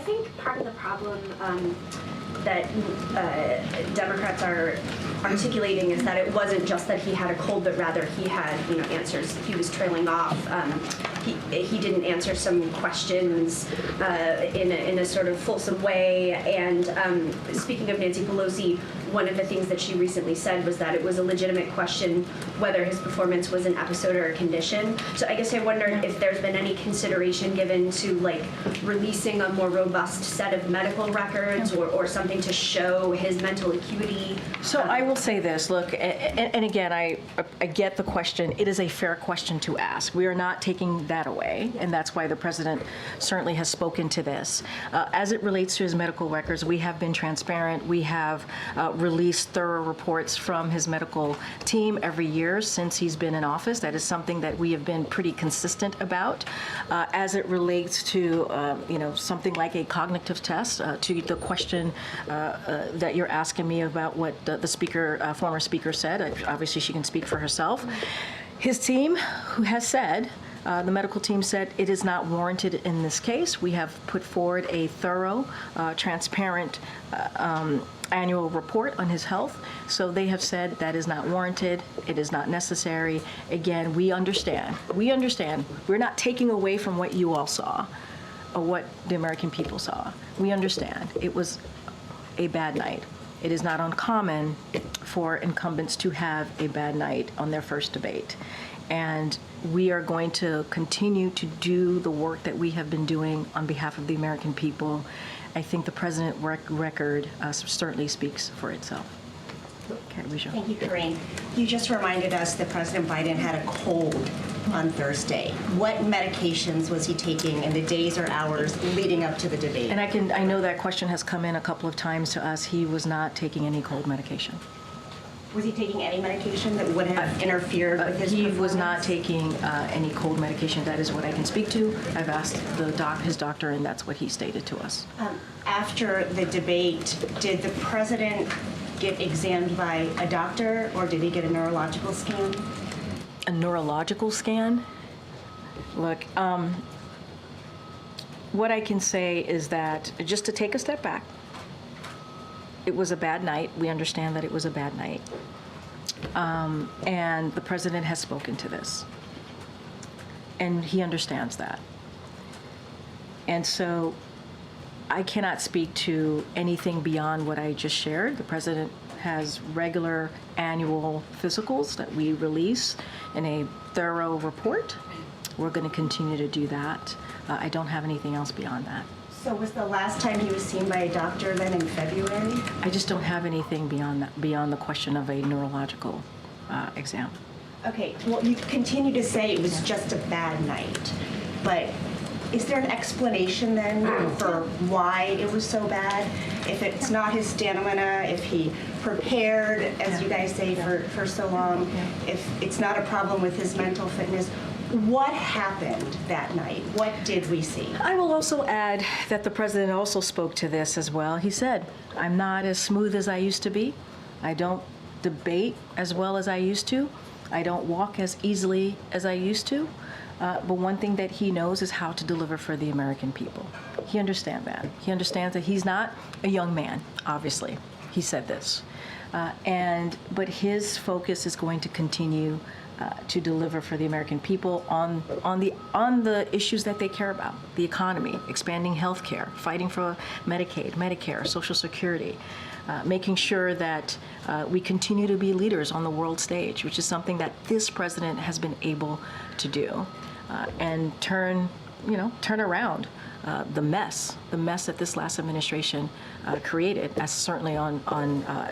think part of the problem that Democrats are articulating is that it wasn't just that he had a cold, but rather he had, answers. He was trailing off. He didn't answer some questions in a sort of fulsome way. And speaking of Nancy Pelosi, one of the things that she recently said was that it was a legitimate question whether his performance was an episode or a condition. So I guess I wondered if there's been any consideration given to releasing a more robust set of medical records or something to show his mental acuity. So I will say this, look, and again, I get the question. It is a fair question to ask. We are not taking that away, and that's why the president certainly has spoken to this. As it relates to his medical records, we have been transparent. We have released thorough reports from his medical team every year since he's been in office. That is something that we have been pretty consistent about. As it relates to, something like a cognitive test, to the question that you're asking me about what the speaker, former speaker said. Obviously, she can speak for herself. His team, who has said, the medical team said it is not warranted in this case. We have put forward a thorough, transparent annual report on his health. So they have said that is not warranted. It is not necessary. Again, we understand. We understand. We're not taking away from what you all saw or what the American people saw. We understand. It was a bad night. It is not uncommon for incumbents to have a bad night on their first debate. And we are going to continue to do the work that we have been doing on behalf of the American people. I think the president's record certainly speaks for itself. Okay, Risha. Thank you, Karine. You just reminded us that President Biden had a cold on Thursday. What medications was he taking in the days or hours leading up to the debate? And I know that question has come in a couple of times to us. He was not taking any cold medication. Was he taking any medication that would have interfered with his performance? He was not taking any cold medication. That is what I can speak to. I've asked his doctor, and that's what he stated to us. After the debate, did the president get examined by a doctor, or did he get a neurological scan? A neurological scan? Look, what I can say is that, just to take a step back, it was a bad night. We understand that it was a bad night. And the president has spoken to this. And he understands that. And so I cannot speak to anything beyond what I just shared. The president has regular annual physicals that we release in a thorough report. We're going to continue to do that. I don't have anything else beyond that. So was the last time he was seen by a doctor then in February? I just don't have anything beyond that, beyond the question of a neurological exam. Okay, well, you continue to say it was just a bad night, but is there an explanation then for why it was so bad? If it's not his stamina, if he prepared, as you guys say, for so long, if it's not a problem with his mental fitness, what happened that night? What did we see? I will also add that the president also spoke to this as well. He said, I'm not as smooth as I used to be. I don't debate as well as I used to. I don't walk as easily as I used to. But one thing that he knows is how to deliver for the American people. He understands that. He understands that he's not a young man, obviously. He said this. But his focus is going to continue to deliver for the American people on the issues that they care about: the economy, expanding health care, fighting for Medicaid, Medicare, Social Security, making sure that we continue to be leaders on the world stage, which is something that this president has been able to do, and turn around the mess that this last administration created, as certainly on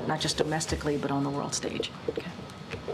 not just domestically but on the world stage. Okay.